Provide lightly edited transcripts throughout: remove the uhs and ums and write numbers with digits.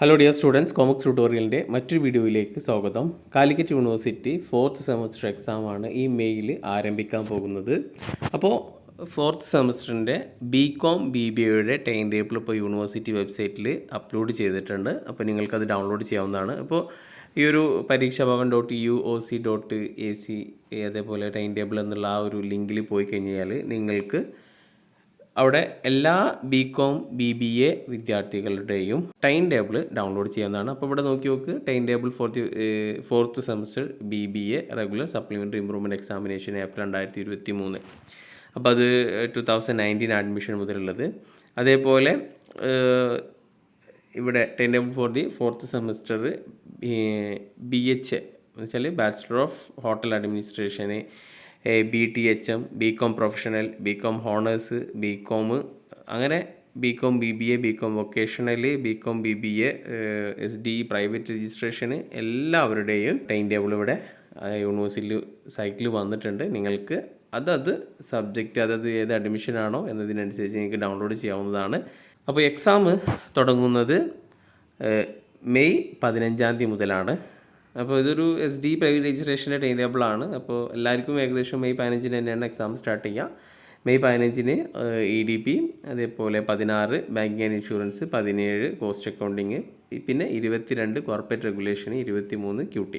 Hello dear students, comics ട്യൂട്ടോറിയലിൻ്റെ മറ്റൊരു വീഡിയോയിലേക്ക് സ്വാഗതം. കാലിക്കറ്റ് യൂണിവേഴ്സിറ്റി 4th സെമസ്റ്റർ എക്സാമാണ് ഈ മെയിൽ ആരംഭിക്കാൻ പോകുന്നത്. അപ്പോൾ 4th സെമസ്റ്ററിൻ്റെ BCom BBAയുടെ ടൈം ടേബിൾ ഇപ്പോൾ യൂണിവേഴ്സിറ്റി വെബ്സൈറ്റിൽ അപ്ലോഡ് ചെയ്തിട്ടുണ്ട്. അപ്പോൾ നിങ്ങൾക്കത് ഡൗൺലോഡ് ചെയ്യാവുന്നതാണ്. അപ്പോൾ ഈ ഒരു പരീക്ഷാഭവൻ.uoc.ac അതേപോലെ ടൈം ടേബിൾ എന്നുള്ള ആ ഒരു ലിങ്കിൽ പോയി കഴിഞ്ഞാൽ നിങ്ങൾക്ക് അവിടെ എല്ലാ BCom BBA വിദ്യാർത്ഥികളുടെയും ടൈം ടേബിൾ ഡൗൺലോഡ് ചെയ്യാവുന്നതാണ്. അപ്പോൾ ഇവിടെ നോക്കി നോക്ക്, time table for 4th semester BBA regular supplementary improvement examination April 2023. അപ്പോൾ അത് 2019 അഡ്മിഷൻ മുതലുള്ളത്. അതേപോലെ ഇവിടെ time table for the 4th semester BHA എന്ന് വെച്ചാൽ ബാച്ചിലർ ഓഫ് ഹോട്ടൽ അഡ്മിനിസ്ട്രേഷന്, BTHM, BCom professional, BCom honours, BCom അങ്ങനെ BCom BBA, BCom vocational, BCom BBA, SDE private രജിസ്ട്രേഷന് എല്ലാവരുടെയും ടൈം ടേബിൾ ഇവിടെ യൂണിവേഴ്സിറ്റി സൈറ്റിൽ വന്നിട്ടുണ്ട്. നിങ്ങൾക്ക് അതത് സബ്ജക്റ്റ് അതത് ഏത് അഡ്മിഷനാണോ എന്നതിനനുസരിച്ച് നിങ്ങൾക്ക് ഡൗൺലോഡ് ചെയ്യാവുന്നതാണ്. അപ്പോൾ എക്സാം തുടങ്ങുന്നത് മെയ് 15 മുതലാണ്. അപ്പോൾ ഇതൊരു SDE പ്രൈവറ്റ് രജിസ്ട്രേഷൻ്റെ ടൈം ടേബിളാണ്. അപ്പോൾ എല്ലാവർക്കും ഏകദേശം മെയ് 15 തന്നെയാണ് എക്സാം സ്റ്റാർട്ട് ചെയ്യുക. മെയ് 15 EDP, അതേപോലെ 16 banking and insurance, 17 cost accounting, പിന്നെ 22 കോർപ്പറേറ്റ് റെഗുലേഷൻ, 23 QT.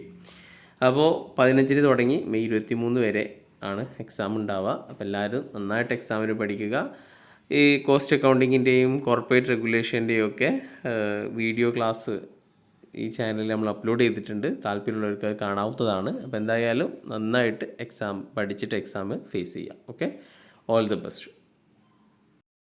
അപ്പോൾ 15 തുടങ്ങി മെയ് 23 വരെ ആണ് എക്സാം ഉണ്ടാവുക. അപ്പോൾ എല്ലാവരും നന്നായിട്ട് എക്സാമിന് പഠിക്കുക. ഈ കോസ്റ്റ് അക്കൗണ്ടിങ്ങിൻ്റെയും കോർപ്പറേറ്റ് റെഗുലേഷൻ്റെയും ഒക്കെ വീഡിയോ ക്ലാസ് ഈ ചാനലിൽ നമ്മൾ അപ്ലോഡ് ചെയ്തിട്ടുണ്ട്. താല്പര്യമുള്ളവർക്ക് അത് കാണാവുന്നതാണ്. അപ്പോൾ എന്തായാലും നന്നായിട്ട് പഠിച്ചിട്ട് എക്സാം ഫേസ് ചെയ്യാം. Okay, all the best.